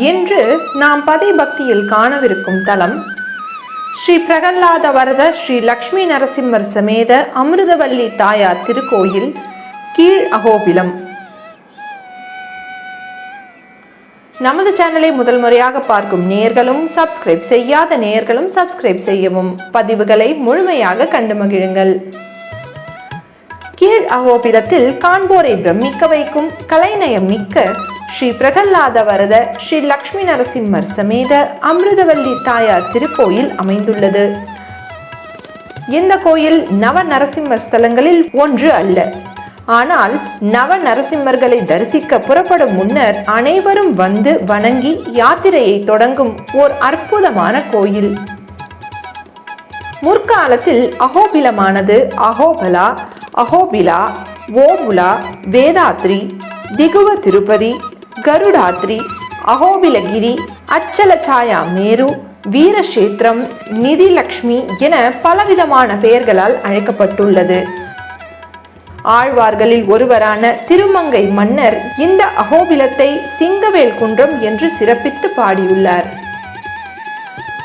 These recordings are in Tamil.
இன்று நாம் பதி பக்தியில் காணவிருக்கும் தலம் ஸ்ரீ பிரகல்லாத வரத ஸ்ரீ லக்ஷ்மி நரசிம்மர் சமேத அமிர்தவல்லி தாயார் திருக்கோயில், கீழ் அகோபிலம். நமது சேனலை முதல் முறையாக பார்க்கும் நேயர்களும், சப்ஸ்கிரைப் செய்யாத நேயர்களும் சப்ஸ்கிரைப் செய்யவும், பதிவுகளை முழுமையாக கண்டு மகிழுங்கள். கீழ் அகோபிலத்தில் காண்போரை பிரமிக்க வைக்கும் கலைநயம் மிக்க ஸ்ரீ பிரகல்லாத வரத ஸ்ரீ லக்ஷ்மி நரசிம்மர் சமேத அமிர்தவல்லி தாயார் திருக்கோயில் அமைந்துள்ளது. இந்த கோயில் நவ நரசிம்மர் ஸ்தலங்களில் ஒன்று அல்ல. ஆனால் நவ நரசிம்மர்களை தரிசிக்க புறப்படும் முன்னர் அனைவரும் வந்து வணங்கி யாத்திரையை தொடங்கும் ஓர் அற்புதமான கோயில். முற்காலத்தில் அகோபிலமானது அகோபலா, அகோபிலா, ஓபுலா, வேதாத்ரி, திகுவ திருப்பதி, கருடாத்ரி, அகோபிலகிரி, அச்சலச்சாயா மேரு, வீரஷேத்திரம், நிதிலக்ஷ்மி என பலவிதமான பெயர்களால் அழைக்கப்பட்டுள்ளது. ஆழ்வார்களில் ஒருவரான திருமங்கை மன்னர் இந்த அகோபிலத்தை சிங்கவேல் குன்றம் என்று சிறப்பித்து பாடியுள்ளார்.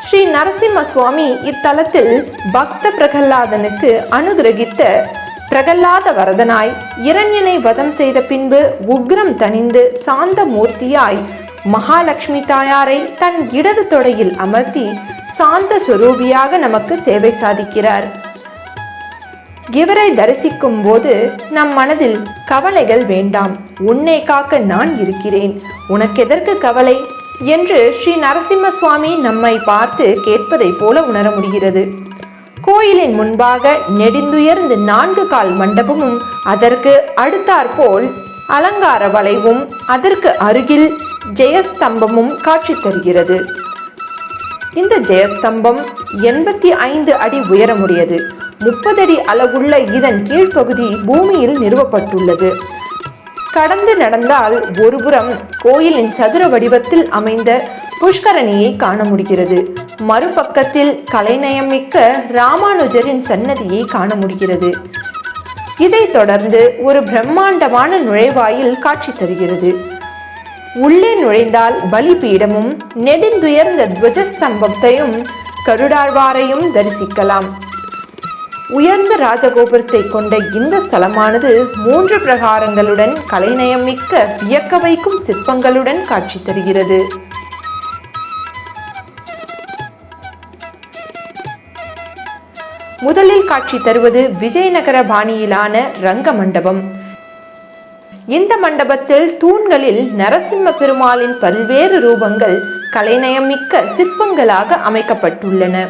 ஸ்ரீ நரசிம்ம சுவாமி இத்தலத்தில் பக்த பிரகல்லாதனுக்கு அனுகிரகித்த பிரகல்லாத வரதனாய் இரண்யனை வதம் செய்த பின்பு உக்ரம் தணிந்து சாந்த மூர்த்தியாய் மகாலட்சுமி தாயாரை தன் இடது தொடையில் அமர்த்தி சாந்த சுரூபியாக நமக்கு சேவை சாதிக்கிறார். இவரை தரிசிக்கும் போது நம் மனதில் கவலைகள் வேண்டாம், உன்னை காக்க நான் இருக்கிறேன், உனக்கெதற்கு கவலை என்று ஸ்ரீ நரசிம்ம சுவாமி நம்மை பார்த்து கேட்பதை போல உணர முடிகிறது. கோயிலின் முன்பாக நெடிந்துயர்ந்து 4 கால் மண்டபமும், அதற்கு அடுத்தாற்போல் அலங்கார வளைவும், அதற்கு அருகில் ஜெயஸ்தம்பமும் காட்சி தருகிறது. இந்த ஜெயஸ்தம்பம் 85 அடி உயரமுடையது. 30 அடி அளவுள்ள இதன் கீழ்ப்பகுதி பூமியில் நிறுவப்பட்டுள்ளது. கடந்து நடந்தால் ஒருபுறம் கோயிலின் சதுர வடிவத்தில் அமைந்த புஷ்கரணியை காண முடிகிறது. மறுபக்கத்தில் கலைநயமிக்க ராமானுஜரின் சன்னதியை காண முடிகிறது. இதைத் தொடர்ந்து ஒரு பிரம்மாண்டமான நுழைவாயில் காட்சி தருகிறது. உள்ளே நுழைந்தால் பலிபீடமும் நெடுந்துயர்ந்த துவஜஸ்தம்பத்தையும் கருடாழ்வாரையும் தரிசிக்கலாம். உயர்ந்த ராஜகோபுரத்தை கொண்ட இந்த ஸ்தலமானது 3 பிரகாரங்களுடன் கலைநயம் மிக்க வியக்க வைக்கும் சிற்பங்களுடன் காட்சி தருகிறது. முதலில் காட்சி தருவது விஜயநகர பாணியிலான ரங்க மண்டபம். இந்த மண்டபத்தில் தூண்களில் நரசிம்ம பெருமாளின் பல்வேறு ரூபங்கள் கலைநயம் மிக்க சிற்பங்களாக அமைக்கப்பட்டுள்ளன.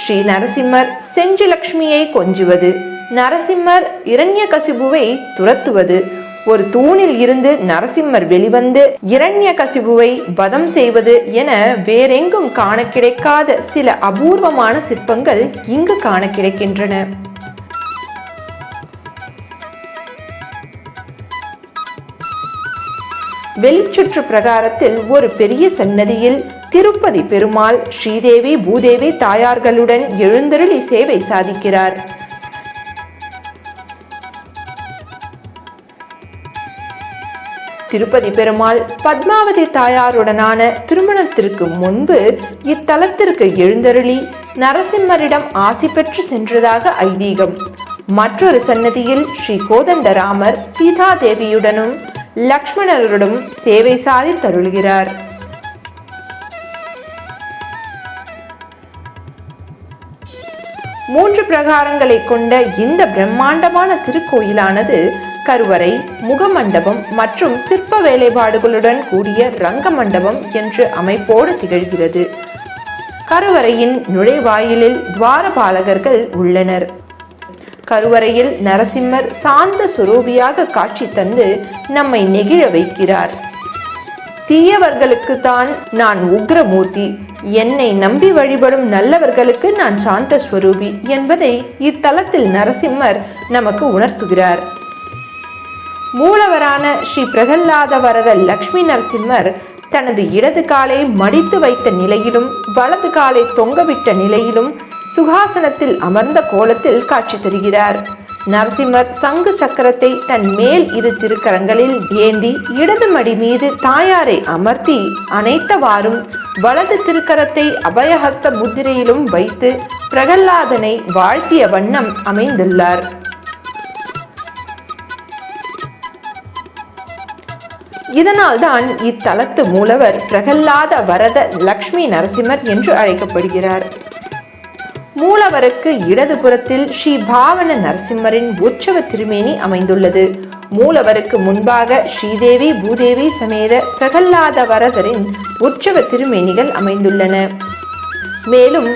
ஸ்ரீ நரசிம்மர் செஞ்சுலக்ஷ்மியை கொஞ்சுவது, நரசிம்மர் இரண்யகசிபுவை துரத்துவது, ஒரு தூணில் இருந்து நரசிம்மர் வெளிவந்து இரண்யகசிபுவை வதம் செய்வது என வேறெங்கும் காண கிடைக்காத சில அபூர்வமான சிற்பங்கள் இங்கு காண கிடைக்கின்றன. வெளிச்சுற்று பிரகாரத்தில் ஒரு பெரிய சன்னதியில் திருப்பதி பெருமாள் ஸ்ரீதேவி பூதேவி தாயார்களுடன் எழுந்தருளி சேவை சாதிக்கிறார். திருப்பதி பெருமாள் பத்மாவதி தாயாருடனான திருமணத்திற்கு முன்பு இத்தலத்திற்கு எழுந்தருளி நரசிம்மரிடம் ஆசி பெற்று சென்றதாக ஐதீகம். மற்றொரு சன்னதியில் ஸ்ரீ கோதண்டராமர் சீதா தேவியுடனும் லக்ஷ்மணருடன் சேவை சாதி தருள்கிறார். மூன்று பிரகாரங்களை கொண்ட இந்த பிரம்மாண்டமான திருக்கோயிலானது கருவறை, முகமண்டபம் மற்றும் சிற்ப வேலைப்பாடுகளுடன் கூடிய ரங்க மண்டபம் என்று அமைப்போடு திகழ்கிறது. கருவறையின் நுழைவாயிலில் துவாரபாலகர்கள் உள்ளனர். கருவறையில் நரசிம்மர் சாந்த சுரூபியாக காட்சி தந்து நம்மை நெகிழ வைக்கிறார். தீயவர்களுக்கு தான் நான் உக்ரமூர்த்தி, என்னை நம்பி வழிபடும் நல்லவர்களுக்கு நான் சாந்த ஸ்வரூபி என்பதை இத்தலத்தில் நரசிம்மர் நமக்கு உணர்த்துகிறார். மூலவரான ஸ்ரீ பிரகல்லாத வரத லக்ஷ்மி நரசிம்மர் தனது இடது காலை மடித்து வைத்த நிலையிலும் வலது காலை தொங்கவிட்ட நிலையிலும் சுகாசனத்தில் அமர்ந்த கோலத்தில் காட்சி தருகிறார். நரசிம்மர் சங்கு சக்கரத்தை தன் மேல் இரு திருக்கரங்களில் ஏந்தி இடது மடி மீது தாயாரை அமர்த்தி அனைத்தவாறும் வலது திருக்கரத்தை அபயஹஸ்த முத்திரையிலும் வைத்து பிரகல்லாதனை வாழ்த்திய வண்ணம் அமைந்துள்ளார். இதனால்தான் இத்தலத்து மூலவர் பிரகல்லாத வரத லக்ஷ்மி நரசிம்மர் என்று அழைக்கப்படுகிறார். மூலவருக்கு இடதுபுறத்தில் ஸ்ரீ பாவன நரசிம்மரின் உற்சவ திருமேனி அமைந்துள்ளது. மூலவருக்கு முன்பாக ஸ்ரீதேவி பூதேவி சமேத பிரகல்லாத வரதரின் உற்சவ திருமேனிகள் அமைந்துள்ளன. மேலும்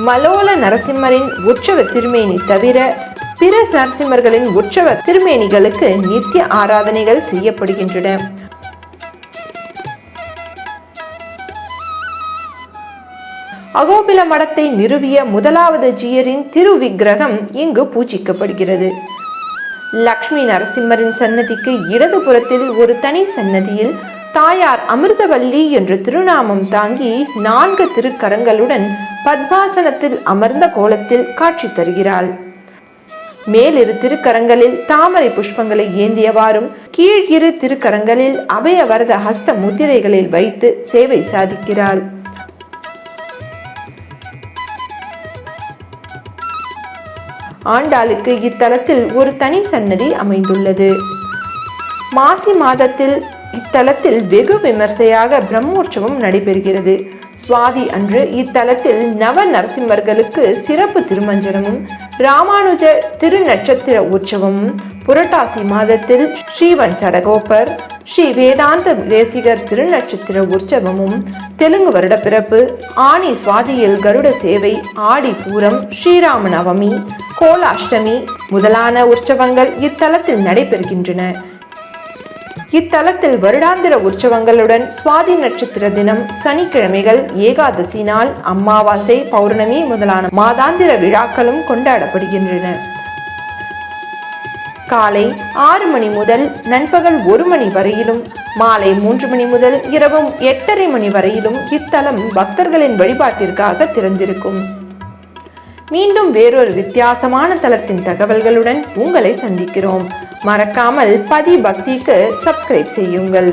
மலோல நரசிம்மரின் உற்சவ திருமேனி தவிர பிற நரசிம்மர்களின் உற்சவ திருமேனிகளுக்கு நித்திய ஆராதனைகள் செய்யப்படுகின்றன. அகோபில மடத்தை நிறுவிய முதலாவது ஜீயரின் திருவிக்கிரகம் இங்கு பூஜிக்கப்படுகிறது. லக்ஷ்மி நரசிம்மரின் சன்னதிக்கு இடதுபுறத்தில் ஒரு தனி சன்னதியில் தாயார் அமிர்தவல்லி என்ற திருநாமம் தாங்கி 4 திருக்கரங்களுடன் பத்மாசனத்தில் அமர்ந்த கோலத்தில் காட்சி தருகிறாள். மேலிரு திருக்கரங்களில் தாமரை புஷ்பங்களை ஏந்தியவாறும் கீழ் இரு திருக்கரங்களில் அபயவரத ஹஸ்த முத்திரைகளில் வைத்து சேவை சாதிக்கிறாள். ஆண்டாளுக்கு இத்தலத்தில் ஒரு தனி சன்னதி அமைந்துள்ளது. மாசி மாதத்தில் இத்தலத்தில் வெகு விமர்சையாக பிரம்மோற்சவம் நடைபெறுகிறது. சுவாதி அன்று இத்தலத்தில் நவ நரசிம்மர்களுக்கு சிறப்பு திருமஞ்சனமும் ராமானுஜ திருநட்சத்திர உற்சவமும், புரட்டாசி மாதத்தில் ஸ்ரீவன் சடகோபர் ஸ்ரீ வேதாந்த தேசிகர் திருநட்சத்திர உற்சவமும், தெலுங்கு வருட பிறப்பு ஆனி சுவாதியில் கருட சேவை, ஆடி பூரம், ஸ்ரீராம நவமி, கோலாஷ்டமி முதலான உற்சவங்கள் இத்தலத்தில் நடைபெறுகின்றன. இத்தலத்தில் வருடாந்திர உற்சவங்களுடன் சுவாதி நட்சத்திர தினம், சனிக்கிழமைகள், ஏகாதசி நாள், அமாவாசை, பௌர்ணமி முதலான மாதாந்திர விழாக்களும் கொண்டாடப்படுகின்றன. காலை 6 மணி முதல் நண்பகல் 1 மணி வரையிலும், மாலை 3 மணி முதல் இரவு 8:30 மணி வரையிலும் இத்தலம் பக்தர்களின் வழிபாட்டிற்காக திறந்திருக்கும். மீண்டும் வேறொரு வித்தியாசமான தலத்தின் தகவல்களுடன் உங்களை சந்திக்கிறோம். மறக்காமல் பதி பக்திக்கு சப்ஸ்கிரைப் செய்யுங்கள்.